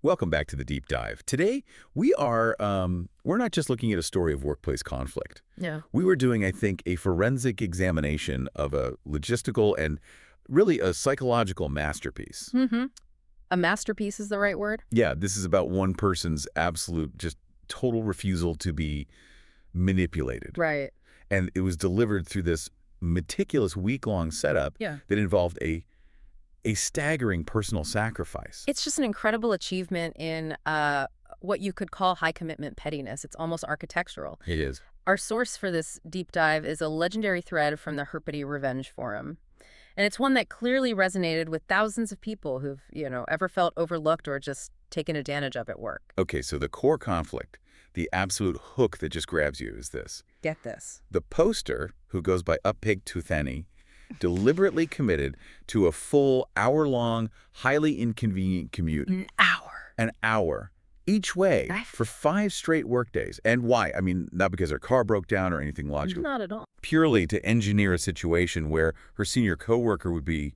Welcome back to the Deep Dive. Today, we're not just looking at a story of workplace conflict. Yeah. We were doing, I think, a forensic examination of a logistical and really a psychological masterpiece. Mm-hmm. A masterpiece is the right word? Yeah, this is about one person's absolute, just total refusal to be manipulated. Right. And it was delivered through this meticulous week-long setup that involved a staggering personal sacrifice. It's just an incredible achievement in what you could call high-commitment pettiness. It's almost architectural. It is. Our source for this deep dive is a legendary thread from the Herpety Revenge Forum. And it's one that clearly resonated with thousands of people who've, ever felt overlooked or just taken advantage of at work. Okay, so the core conflict, the absolute hook that just grabs you is this. Get this. The poster, who goes by Uppig Tuthani, deliberately committed to a full hour-long, highly inconvenient commute. An hour. An hour. Each way for 5 straight workdays. And why? I mean, not because her car broke down or anything logical. Not at all. Purely to engineer a situation where her senior coworker would be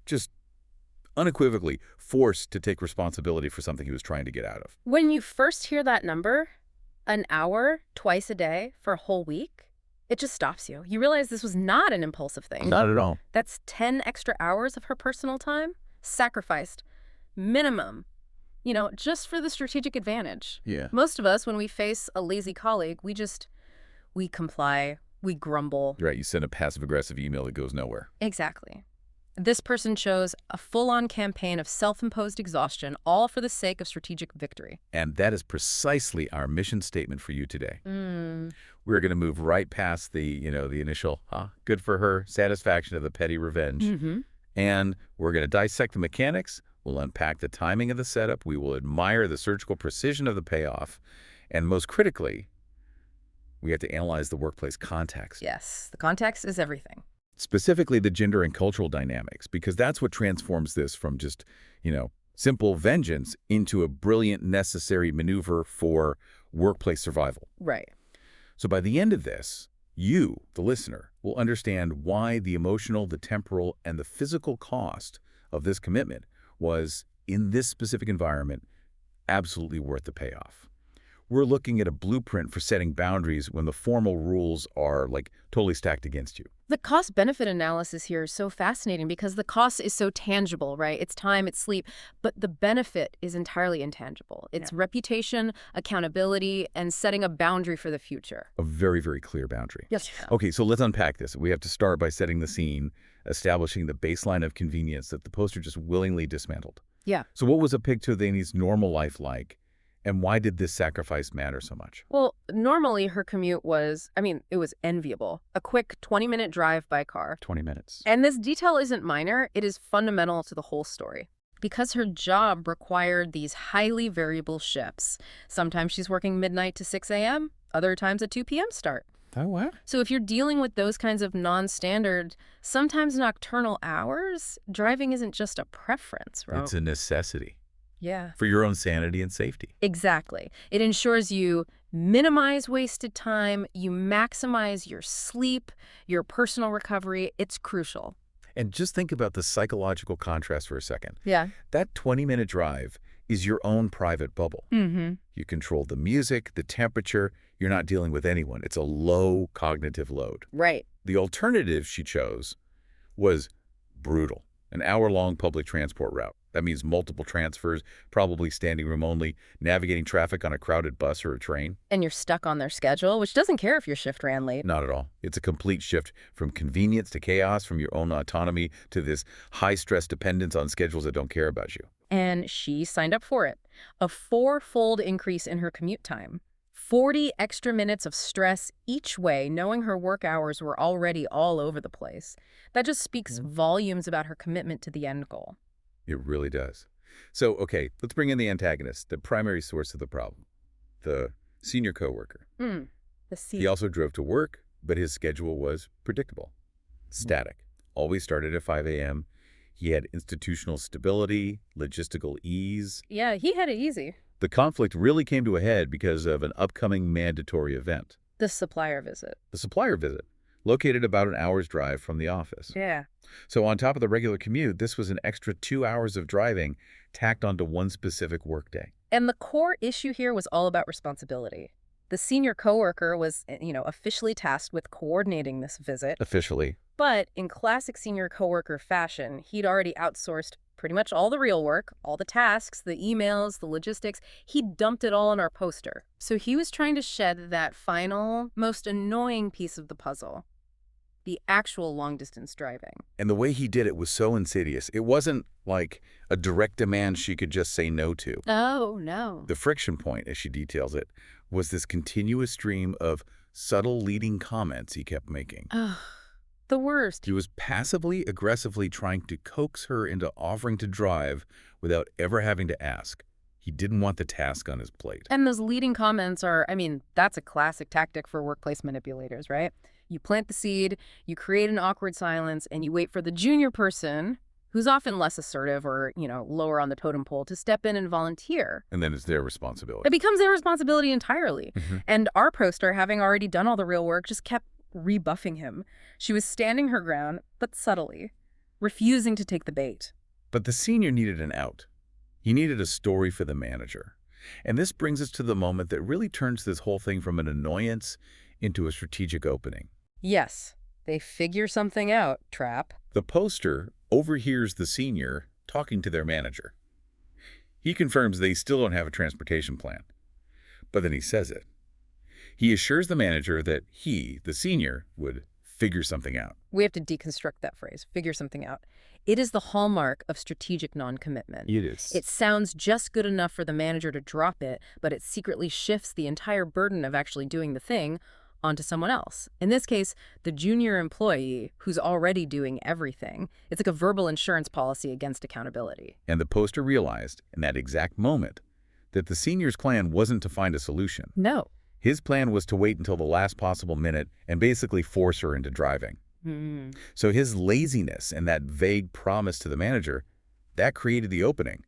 just unequivocally forced to take responsibility for something he was trying to get out of. When you first hear that number, an hour, twice a day for a whole week, it just stops you. You realize this was not an impulsive thing. Not at all. That's 10 extra hours of her personal time sacrificed, minimum, just for the strategic advantage. Yeah. Most of us, when we face a lazy colleague, we comply, we grumble. Right, you send a passive-aggressive email that goes nowhere. Exactly. This person chose a full-on campaign of self-imposed exhaustion, all for the sake of strategic victory. And that is precisely our mission statement for you today. Mm. We're going to move right past the initial, good for her, satisfaction of the petty revenge. Mm-hmm. And we're going to dissect the mechanics. We'll unpack the timing of the setup. We will admire the surgical precision of the payoff. And most critically, we have to analyze the workplace context. Yes, the context is everything. Specifically the gender and cultural dynamics, because that's what transforms this from just, simple vengeance into a brilliant, necessary maneuver for workplace survival. Right. So by the end of this, you, the listener, will understand why the emotional, the temporal, and the physical cost of this commitment was, in this specific environment, absolutely worth the payoff. We're looking at a blueprint for setting boundaries when the formal rules are, totally stacked against you. The cost-benefit analysis here is so fascinating because the cost is so tangible, right? It's time, it's sleep, but the benefit is entirely intangible. It's reputation, accountability, and setting a boundary for the future. A very, very clear boundary. Yes. Okay, so let's unpack this. We have to start by setting the scene, establishing the baseline of convenience that the poster just willingly dismantled. Yeah. So what was Uppig Tuthani's normal life like? And why did this sacrifice matter so much? Well, normally her commute was, it was enviable. A quick 20-minute drive by car. 20 minutes. And this detail isn't minor. It is fundamental to the whole story. Because her job required these highly variable shifts. Sometimes she's working midnight to 6 a.m., other times a 2 p.m. start. Oh, what? So if you're dealing with those kinds of non-standard, sometimes nocturnal hours, driving isn't just a preference, right? It's a necessity. Yeah. For your own sanity and safety. Exactly. It ensures you minimize wasted time, you maximize your sleep, your personal recovery. It's crucial. And just think about the psychological contrast for a second. Yeah. That 20-minute drive is your own private bubble. Mm-hmm. You control the music, the temperature. You're not dealing with anyone. It's a low cognitive load. Right. The alternative she chose was brutal. An hour-long public transport route. That means multiple transfers, probably standing room only, navigating traffic on a crowded bus or a train. And you're stuck on their schedule, which doesn't care if your shift ran late. Not at all. It's a complete shift from convenience to chaos, from your own autonomy to this high-stress dependence on schedules that don't care about you. And she signed up for it. A 4-fold increase in her commute time. 40 extra minutes of stress each way, knowing her work hours were already all over the place. That just speaks volumes about her commitment to the end goal. It really does. So, okay, let's bring in the antagonist, the primary source of the problem, the senior coworker. He also drove to work, but his schedule was predictable, static. Always started at 5 a.m. He had institutional stability, logistical ease. Yeah, he had it easy. The conflict really came to a head because of an upcoming mandatory event. The supplier visit. The supplier visit. located about an hour's drive from the office. Yeah. So on top of the regular commute, this was an extra 2 hours of driving tacked onto one specific workday. And the core issue here was all about responsibility. The senior coworker was, officially tasked with coordinating this visit. Officially. But in classic senior coworker fashion, he'd already outsourced pretty much all the real work, all the tasks, the emails, the logistics. He dumped it all on our poster. So he was trying to shed that final, most annoying piece of the puzzle, the actual long-distance driving. And the way he did it was so insidious. It wasn't like a direct demand she could just say no to. Oh, no. The friction point, as she details it, was this continuous stream of subtle leading comments he kept making. Ugh, the worst. He was passively, aggressively trying to coax her into offering to drive without ever having to ask. He didn't want the task on his plate. And those leading comments are, that's a classic tactic for workplace manipulators, right? You plant the seed, you create an awkward silence, and you wait for the junior person, who's often less assertive or, lower on the totem pole, to step in and volunteer. And then it's their responsibility. It becomes their responsibility entirely. And our poster, having already done all the real work, just kept rebuffing him. She was standing her ground, but subtly, refusing to take the bait. But the senior needed an out. He needed a story for the manager. And this brings us to the moment that really turns this whole thing from an annoyance into a strategic opening. Yes, they figure something out, Trap. The poster overhears the senior talking to their manager. He confirms they still don't have a transportation plan. But then he says it. He assures the manager that he, the senior, would figure something out. We have to deconstruct that phrase, figure something out. It is the hallmark of strategic non-commitment. It is. It sounds just good enough for the manager to drop it, but it secretly shifts the entire burden of actually doing the thing onto someone else. In this case, the junior employee who's already doing everything. It's like a verbal insurance policy against accountability. And the poster realized, in that exact moment, that the senior's plan wasn't to find a solution. No. His plan was to wait until the last possible minute and basically force her into driving. So his laziness and that vague promise to the manager, that created the opening.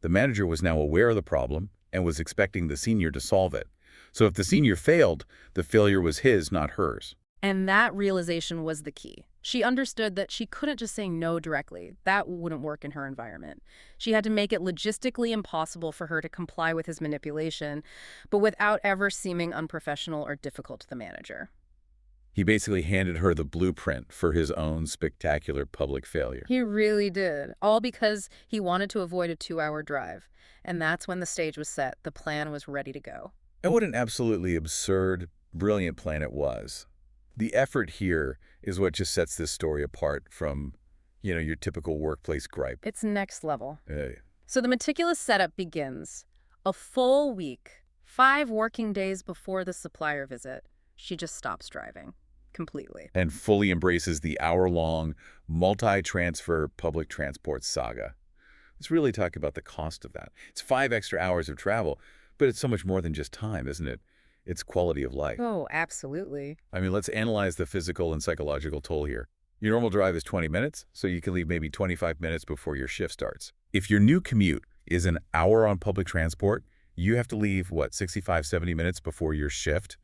The manager was now aware of the problem and was expecting the senior to solve it. So if the senior failed, the failure was his, not hers. And that realization was the key. She understood that she couldn't just say no directly. That wouldn't work in her environment. She had to make it logistically impossible for her to comply with his manipulation, but without ever seeming unprofessional or difficult to the manager. He basically handed her the blueprint for his own spectacular public failure. He really did, all because he wanted to avoid a 2-hour drive. And that's when the stage was set. The plan was ready to go. And what an absolutely absurd, brilliant plan it was. The effort here is what just sets this story apart from, your typical workplace gripe. It's next level. Hey. So the meticulous setup begins. A full week, 5 working days before the supplier visit, she just stops driving. Completely. And fully embraces the hour-long, multi-transfer public transport saga. Let's really talk about the cost of that. It's 5 extra hours of travel, but it's so much more than just time, isn't it? It's quality of life. Oh, absolutely. Let's analyze the physical and psychological toll here. Your normal drive is 20 minutes, so you can leave maybe 25 minutes before your shift starts. If your new commute is an hour on public transport, you have to leave, 65, 70 minutes before your shift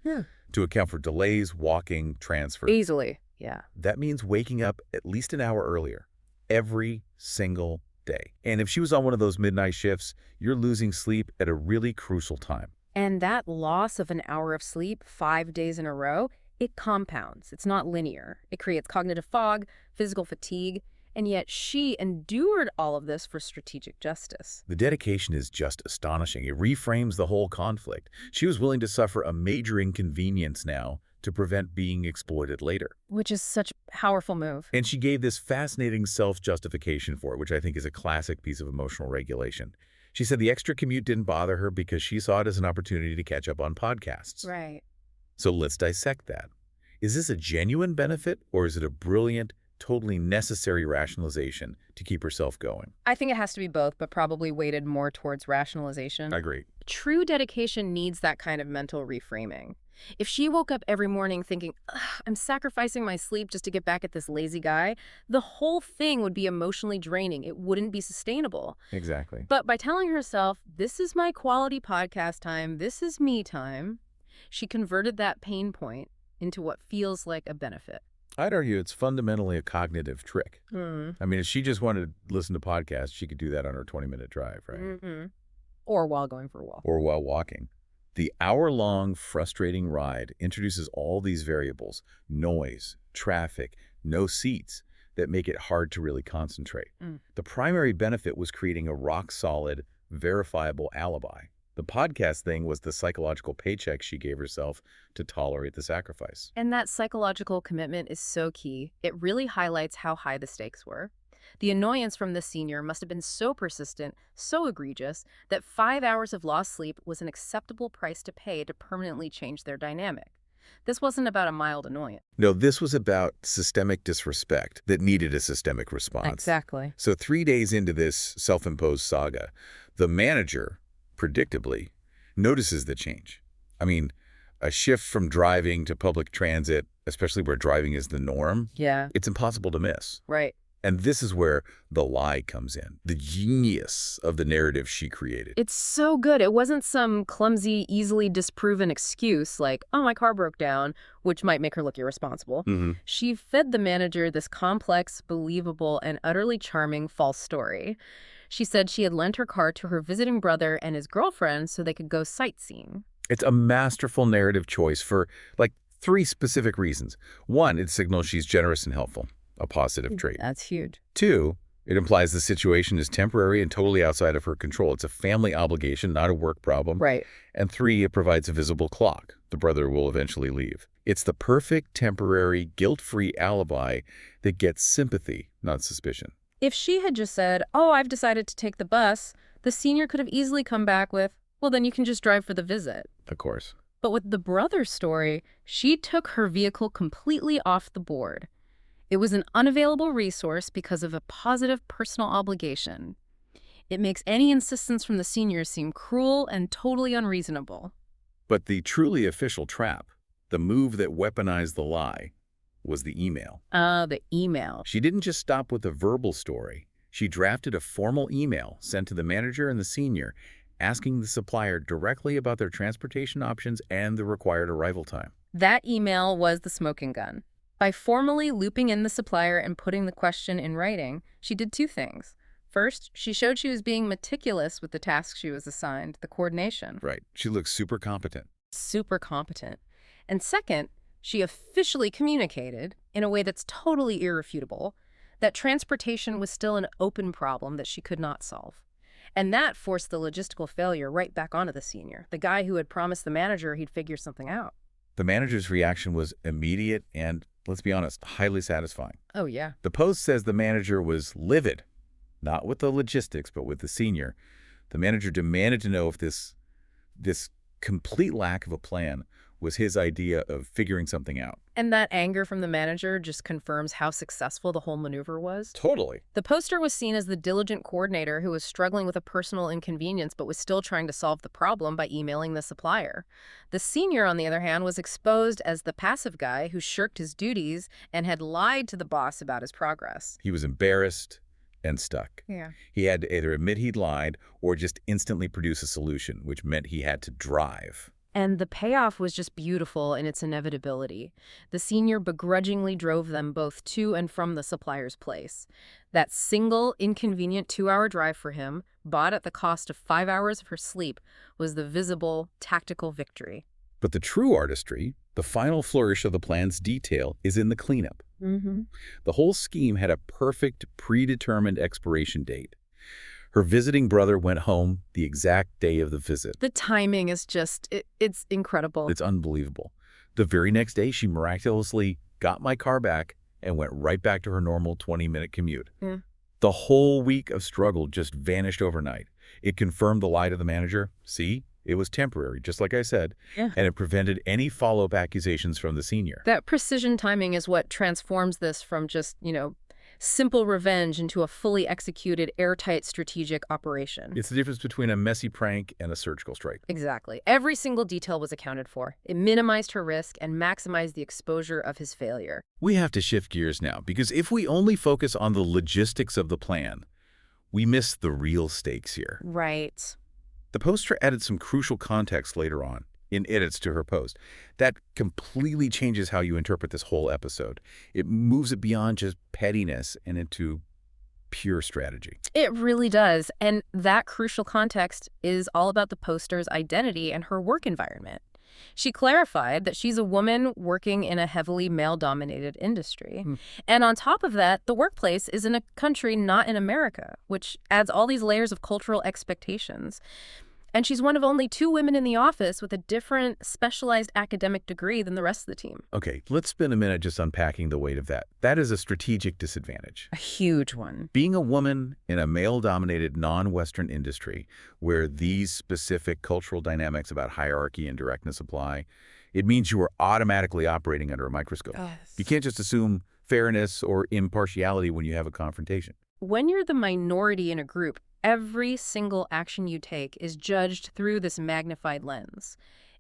to account for delays, walking, transfer. Easily, yeah. That means waking up at least an hour earlier every single day. And if she was on one of those midnight shifts, you're losing sleep at a really crucial time. And that loss of an hour of sleep 5 days in a row, it compounds. It's not linear. It creates cognitive fog, physical fatigue, and yet she endured all of this for strategic justice. The dedication is just astonishing. It reframes the whole conflict. She was willing to suffer a major inconvenience now to prevent being exploited later. Which is such a powerful move. And she gave this fascinating self-justification for it, which I think is a classic piece of emotional regulation. She said the extra commute didn't bother her because she saw it as an opportunity to catch up on podcasts. Right. So let's dissect that. Is this a genuine benefit, or is it a brilliant, totally necessary rationalization to keep herself going? I think it has to be both, but probably weighted more towards rationalization. I agree. True dedication needs that kind of mental reframing. If she woke up every morning thinking, I'm sacrificing my sleep just to get back at this lazy guy, the whole thing would be emotionally draining. It wouldn't be sustainable. Exactly. But by telling herself, this is my quality podcast time, this is me time, she converted that pain point into what feels like a benefit. I'd argue it's fundamentally a cognitive trick. Mm. I mean, if she just wanted to listen to podcasts, she could do that on her 20-minute drive, right? Mm-hmm. Or while going for a walk. Or while walking. The hour-long, frustrating ride introduces all these variables, noise, traffic, no seats, that make it hard to really concentrate. The primary benefit was creating a rock-solid, verifiable alibi. The podcast thing was the psychological paycheck she gave herself to tolerate the sacrifice. And that psychological commitment is so key. It really highlights how high the stakes were. The annoyance from the senior must have been so persistent, so egregious, that 5 hours of lost sleep was an acceptable price to pay to permanently change their dynamic. This wasn't about a mild annoyance. No, this was about systemic disrespect that needed a systemic response. Exactly. So 3 days into this self-imposed saga, the manager, predictably, notices the change. I mean, a shift from driving to public transit, especially where driving is the norm, Yeah. it's impossible to miss. Right. And this is where the lie comes in, the genius of the narrative she created. It's so good. It wasn't some clumsy, easily disproven excuse like, oh, my car broke down, which might make her look irresponsible. She fed the manager this complex, believable, and utterly charming false story. She said she had lent her car to her visiting brother and his girlfriend so they could go sightseeing. It's a masterful narrative choice for, like, 3 specific reasons. 1, it signals she's generous and helpful, a positive trait. That's huge. 2, it implies the situation is temporary and totally outside of her control. It's a family obligation, not a work problem. Right. And 3, it provides a visible clock. The brother will eventually leave. It's the perfect, temporary, guilt-free alibi that gets sympathy, not suspicion. If she had just said, oh, I've decided to take the bus, the senior could have easily come back with, well, then you can just drive for the visit. Of course. But with the brother's story, she took her vehicle completely off the board. It was an unavailable resource because of a positive personal obligation. It makes any insistence from the senior seem cruel and totally unreasonable. But the truly official trap, the move that weaponized the lie, was the email. The email. She didn't just stop with the verbal story. She drafted a formal email sent to the manager and the senior, asking the supplier directly about their transportation options and the required arrival time. That email was the smoking gun. By formally looping in the supplier and putting the question in writing, she did 2 things. First, she showed she was being meticulous with the task she was assigned, the coordination. Right. She looks super competent. Super competent. And second, she officially communicated, in a way that's totally irrefutable, that transportation was still an open problem that she could not solve. And that forced the logistical failure right back onto the senior, the guy who had promised the manager he'd figure something out. The manager's reaction was immediate and, let's be honest, highly satisfying. Oh, yeah. The Post says the manager was livid, not with the logistics, but with the senior. The manager demanded to know if this complete lack of a plan was his idea of figuring something out. And that anger from the manager just confirms how successful the whole maneuver was. Totally. The poster was seen as the diligent coordinator who was struggling with a personal inconvenience but was still trying to solve the problem by emailing the supplier. The senior, on the other hand, was exposed as the passive guy who shirked his duties and had lied to the boss about his progress. He was embarrassed and stuck. Yeah. He had to either admit he'd lied or just instantly produce a solution, which meant he had to drive. And the payoff was just beautiful in its inevitability. The senior begrudgingly drove them both to and from the supplier's place. That single, inconvenient 2-hour drive for him, bought at the cost of 5 hours of her sleep, was the visible, tactical victory. But the true artistry, the final flourish of the plan's detail, is in the cleanup. The whole scheme had a perfect, predetermined expiration date. Her visiting brother went home the exact day of the visit. The timing is just, it's incredible. It's unbelievable. The very next day, she miraculously got my car back and went right back to her normal 20-minute commute. Yeah. The whole week of struggle just vanished overnight. It confirmed the lie to the manager. See, it was temporary, just like I said, Yeah. and it prevented any follow-up accusations from the senior. That precision timing is what transforms this from just, simple revenge into a fully executed, airtight strategic operation. It's the difference between a messy prank and a surgical strike. Exactly. Every single detail was accounted for. It minimized her risk and maximized the exposure of his failure. We have to shift gears now, because if we only focus on the logistics of the plan, we miss the real stakes here. Right. The poster added some crucial context later on. in edits to her post. That completely changes how you interpret this whole episode. It moves it beyond just pettiness and into pure strategy. It really does. And that crucial context is all about the poster's identity and her work environment. She clarified that she's a woman working in a heavily male-dominated industry. And on top of that, the workplace is in a country not in America, which adds all these layers of cultural expectations. And she's one of only 2 women in the office with a different specialized academic degree than the rest of the team. Okay, let's spend a minute just unpacking the weight of that. That is a strategic disadvantage. A huge one. Being a woman in a male-dominated non-Western industry where these specific cultural dynamics about hierarchy and directness apply, it means you are automatically operating under a microscope. Yes. You can't just assume fairness or impartiality when you have a confrontation. When you're the minority in a group, every single action you take is judged through this magnified lens.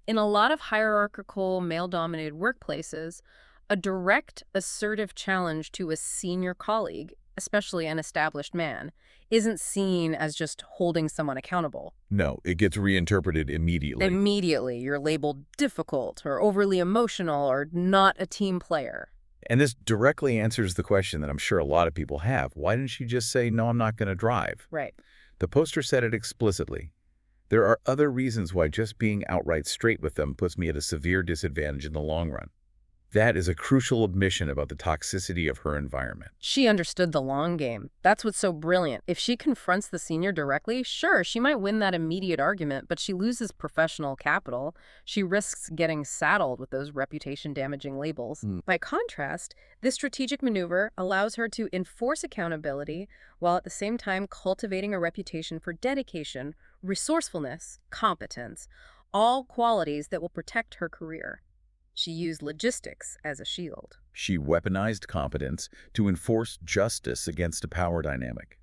In a lot of hierarchical, male-dominated workplaces, a direct, assertive challenge to a senior colleague, especially an established man, isn't seen as just holding someone accountable. No, it gets reinterpreted immediately. Immediately, you're labeled difficult or overly emotional or not a team player. And this directly answers the question that I'm sure a lot of people have. Why didn't she just say, no, I'm not going to drive? Right. The poster said it explicitly. There are other reasons why just being outright straight with them puts me at a severe disadvantage in the long run. That is a crucial admission about the toxicity of her environment. She understood the long game. That's what's so brilliant. If she confronts the senior directly, sure, she might win that immediate argument, but she loses professional capital. She risks getting saddled with those reputation-damaging labels. By contrast, this strategic maneuver allows her to enforce accountability while at the same time cultivating a reputation for dedication, resourcefulness, competence, all qualities that will protect her career. She used logistics as a shield. She weaponized competence to enforce justice against a power dynamic.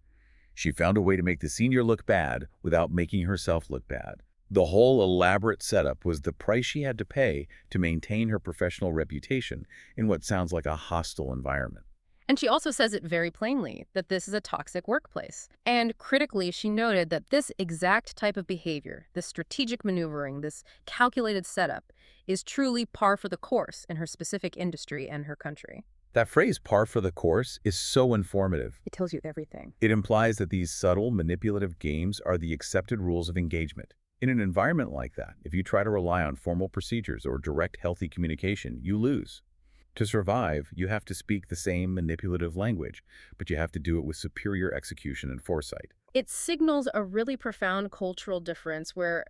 She found a way to make the senior look bad without making herself look bad. The whole elaborate setup was the price she had to pay to maintain her professional reputation in what sounds like a hostile environment. And she also says it very plainly, that this is a toxic workplace. And critically, she noted that this exact type of behavior, this strategic maneuvering, this calculated setup, is truly par for the course in her specific industry and her country. That phrase, par for the course, is so informative. It tells you everything. It implies that these subtle, manipulative games are the accepted rules of engagement. In an environment like that, if you try to rely on formal procedures or direct, healthy communication, you lose. To survive, you have to speak the same manipulative language, but you have to do it with superior execution and foresight. It signals a really profound cultural difference where,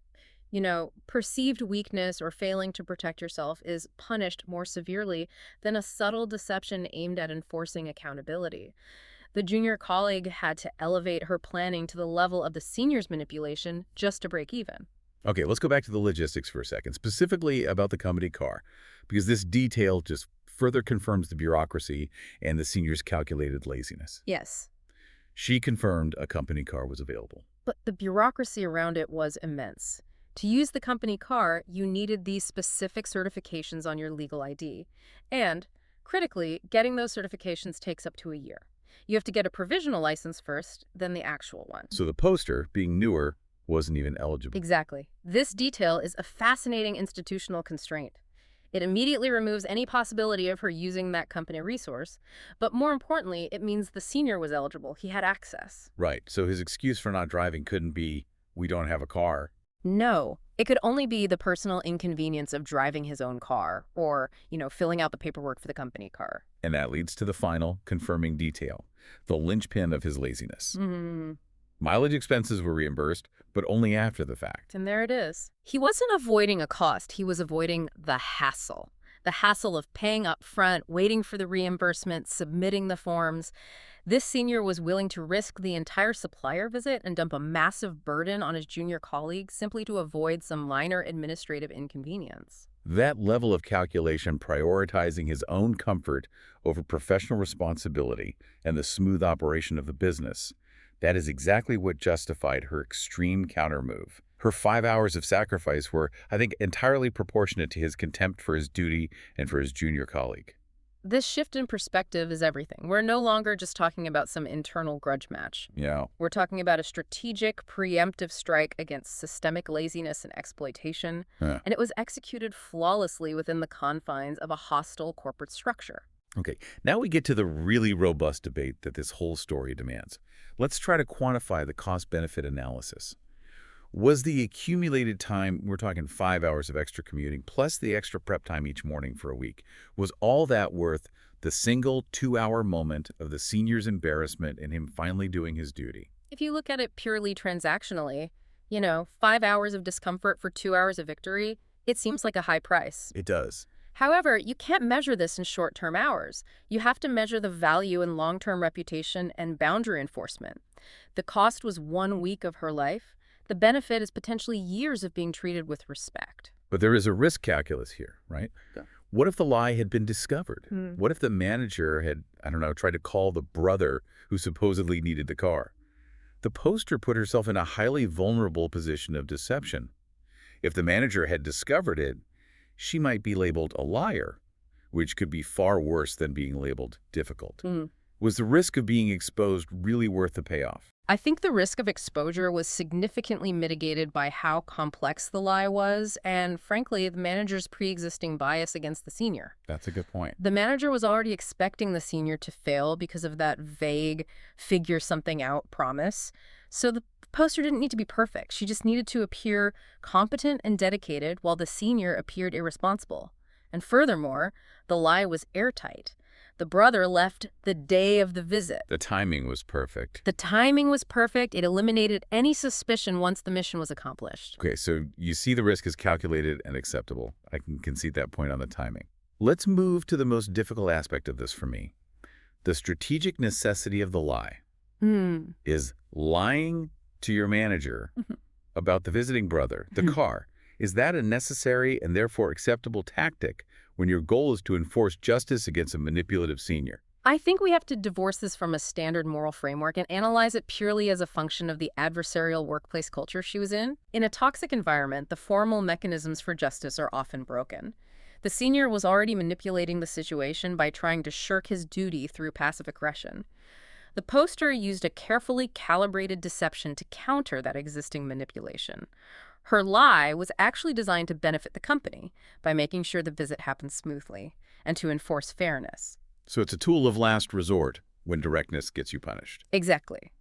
perceived weakness or failing to protect yourself is punished more severely than a subtle deception aimed at enforcing accountability. The junior colleague had to elevate her planning to the level of the senior's manipulation just to break even. Okay, let's go back to the logistics for a second, specifically about the company car, because this detail just further confirms the bureaucracy and the senior's calculated laziness. Yes. She confirmed a company car was available. But the bureaucracy around it was immense. To use the company car, you needed these specific certifications on your legal ID. And, critically, getting those certifications takes up to a year. You have to get a provisional license first, then the actual one. So the poster, being newer, wasn't even eligible. Exactly. This detail is a fascinating institutional constraint. It immediately removes any possibility of her using that company resource, but more importantly, it means the senior was eligible. He had access. Right, so his excuse for not driving couldn't be, we don't have a car. No, it could only be the personal inconvenience of driving his own car or, filling out the paperwork for the company car. And that leads to the final, confirming detail, the linchpin of his laziness. Mileage expenses were reimbursed, but only after the fact. And there it is. He wasn't avoiding a cost. He was avoiding the hassle. The hassle of paying up front, waiting for the reimbursement, submitting the forms. This senior was willing to risk the entire supplier visit and dump a massive burden on his junior colleague simply to avoid some minor administrative inconvenience. That level of calculation, prioritizing his own comfort over professional responsibility and the smooth operation of the business, that is exactly what justified her extreme countermove. Her 5 hours of sacrifice were, I think, entirely proportionate to his contempt for his duty and for his junior colleague. This shift in perspective is everything. We're no longer just talking about some internal grudge match. Yeah. We're talking about a strategic, preemptive strike against systemic laziness and exploitation, Huh. and it was executed flawlessly within the confines of a hostile corporate structure. Okay, now we get to the really robust debate that this whole story demands. Let's try to quantify the cost-benefit analysis. Was the accumulated time, we're talking 5 hours of extra commuting, plus the extra prep time each morning for a week, was all that worth the single 2-hour moment of the senior's embarrassment and him finally doing his duty? If you look at it purely transactionally, 5 hours of discomfort for 2 hours of victory, it seems like a high price. It does. However, you can't measure this in short-term hours. You have to measure the value in long-term reputation and boundary enforcement. The cost was 1 week of her life. The benefit is potentially years of being treated with respect. But there is a risk calculus here, right? Yeah. What if the lie had been discovered? Hmm. What if the manager had, I don't know, tried to call the brother who supposedly needed the car? The poster put herself in a highly vulnerable position of deception. If the manager had discovered it, she might be labeled a liar, which could be far worse than being labeled difficult. Hmm. Was the risk of being exposed really worth the payoff? I think the risk of exposure was significantly mitigated by how complex the lie was and, frankly, the manager's pre-existing bias against the senior. That's a good point. The manager was already expecting the senior to fail because of that vague figure something out promise. So the poster didn't need to be perfect. She just needed to appear competent and dedicated while the senior appeared irresponsible. And furthermore, the lie was airtight. The brother left the day of the visit. The timing was perfect. The timing was perfect. It eliminated any suspicion once the mission was accomplished. Okay, so you see the risk is calculated and acceptable. I can concede that point on the timing. Let's move to the most difficult aspect of this for me. The strategic necessity of the lie. Is lying to your manager about the visiting brother, the car, is that a necessary and therefore acceptable tactic when your goal is to enforce justice against a manipulative senior? I think we have to divorce this from a standard moral framework and analyze it purely as a function of the adversarial workplace culture she was in. In a toxic environment, the formal mechanisms for justice are often broken. The senior was already manipulating the situation by trying to shirk his duty through passive aggression. The poster used a carefully calibrated deception to counter that existing manipulation. Her lie was actually designed to benefit the company by making sure the visit happened smoothly and to enforce fairness. So it's a tool of last resort when directness gets you punished. Exactly.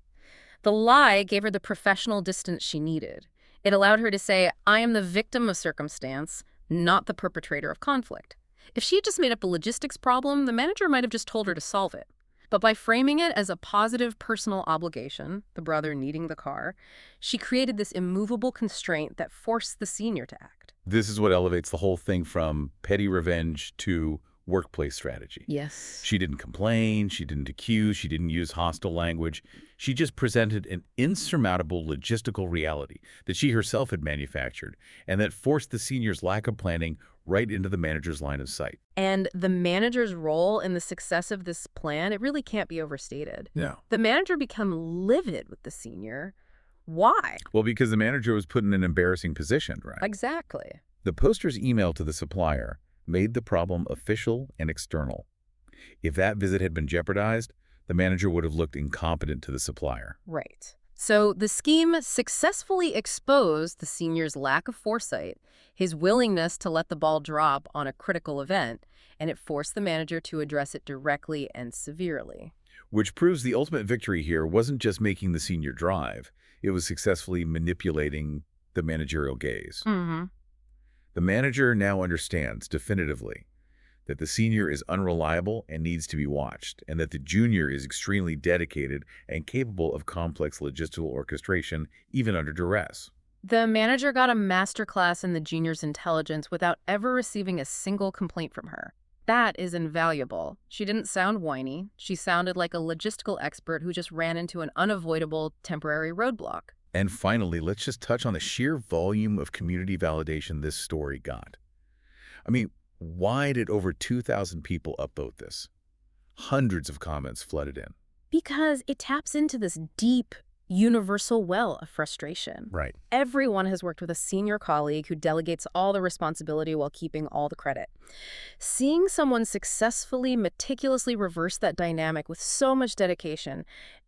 The lie gave her the professional distance she needed. It allowed her to say, I am the victim of circumstance, not the perpetrator of conflict. If she had just made up a logistics problem, the manager might have just told her to solve it. But by framing it as a positive personal obligation, the brother needing the car, she created this immovable constraint that forced the senior to act. This is what elevates the whole thing from petty revenge to workplace strategy. Yes. She didn't complain, she didn't accuse, she didn't use hostile language. She just presented an insurmountable logistical reality that she herself had manufactured and that forced the senior's lack of planning right into the manager's line of sight. And the manager's role in the success of this plan, it really can't be overstated. No. The manager became livid with the senior. Why? Well, because the manager was put in an embarrassing position, right? Exactly. The poster's email to the supplier made the problem official and external. If that visit had been jeopardized, the manager would have looked incompetent to the supplier. Right. So the scheme successfully exposed the senior's lack of foresight, his willingness to let the ball drop on a critical event, and it forced the manager to address it directly and severely. Which proves the ultimate victory here wasn't just making the senior drive, it was successfully manipulating the managerial gaze. The manager now understands definitively that the senior is unreliable and needs to be watched, and that the junior is extremely dedicated and capable of complex logistical orchestration, even under duress. The manager got a masterclass in the junior's intelligence without ever receiving a single complaint from her. That is invaluable. She didn't sound whiny. She sounded like a logistical expert who just ran into an unavoidable temporary roadblock. And finally, let's just touch on the sheer volume of community validation this story got. I mean, why did over 2,000 people upvote this? Hundreds of comments flooded in. Because it taps into this deep, universal well of frustration. Right. Everyone has worked with a senior colleague who delegates all the responsibility while keeping all the credit. Seeing someone successfully, meticulously reverse that dynamic with so much dedication,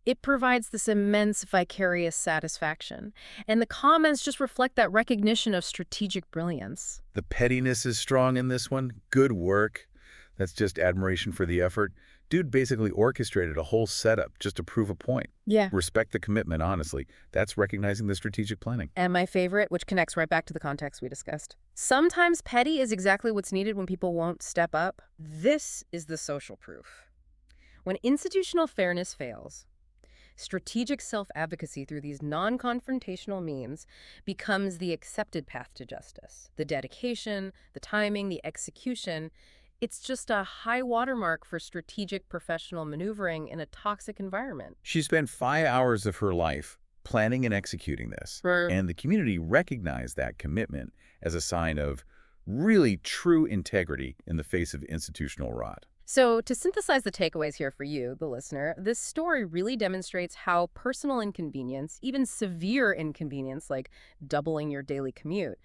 it provides this immense vicarious satisfaction. And the comments just reflect that recognition of strategic brilliance. The pettiness is strong in this one. Good work. That's just admiration for the effort. Dude basically orchestrated a whole setup just to prove a point. Yeah. Respect the commitment, honestly. That's recognizing the strategic planning. And my favorite, which connects right back to the context we discussed. Sometimes petty is exactly what's needed when people won't step up. This is the social proof. When institutional fairness fails, strategic self-advocacy through these non-confrontational means becomes the accepted path to justice. The dedication, the timing, the execution, it's just a high watermark for strategic professional maneuvering in a toxic environment. She spent 5 hours of her life planning and executing this, Right. and the community recognized that commitment as a sign of really true integrity in the face of institutional rot. So, to synthesize the takeaways here for you, the listener, this story really demonstrates how personal inconvenience, even severe inconvenience like doubling your daily commute,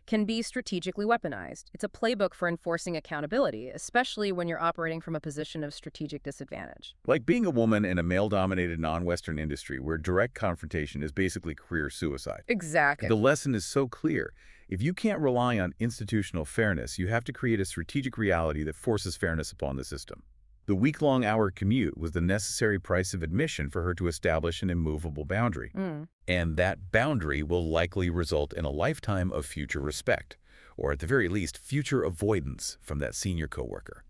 can be strategically weaponized. It's a playbook for enforcing accountability, especially when you're operating from a position of strategic disadvantage. Like being a woman in a male-dominated non-Western industry where direct confrontation is basically career suicide. Exactly. The lesson is so clear. If you can't rely on institutional fairness, you have to create a strategic reality that forces fairness upon the system. The week-long hour commute was the necessary price of admission for her to establish an immovable boundary. And that boundary will likely result in a lifetime of future respect, or at the very least, future avoidance from that senior coworker.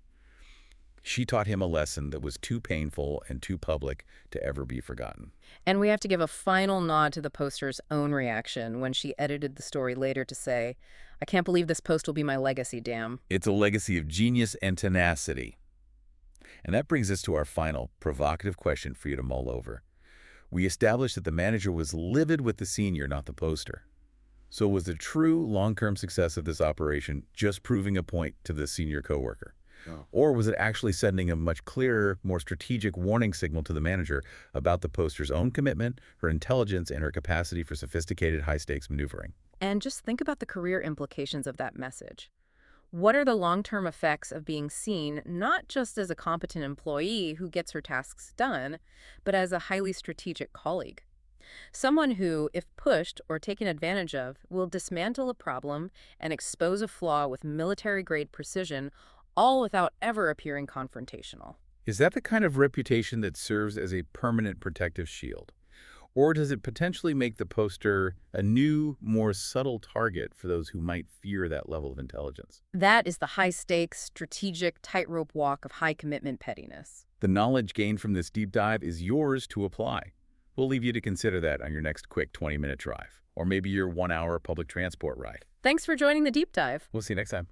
She taught him a lesson that was too painful and too public to ever be forgotten. And we have to give a final nod to the poster's own reaction when she edited the story later to say, "I can't believe this post will be my legacy, damn." It's a legacy of genius and tenacity. And that brings us to our final provocative question for you to mull over. We established that the manager was livid with the senior, not the poster. So was the true long-term success of this operation just proving a point to the senior coworker? Or was it actually sending a much clearer, more strategic warning signal to the manager about the poster's own commitment, her intelligence, and her capacity for sophisticated high-stakes maneuvering? And just think about the career implications of that message. What are the long-term effects of being seen not just as a competent employee who gets her tasks done, but as a highly strategic colleague? Someone who, if pushed or taken advantage of, will dismantle a problem and expose a flaw with military-grade precision, all without ever appearing confrontational. Is that the kind of reputation that serves as a permanent protective shield? Or does it potentially make the poster a new, more subtle target for those who might fear that level of intelligence? That is the high-stakes, strategic tightrope walk of high-commitment pettiness. The knowledge gained from this deep dive is yours to apply. We'll leave you to consider that on your next quick 20-minute drive, or maybe your 1-hour public transport ride. Thanks for joining the deep dive. We'll see you next time.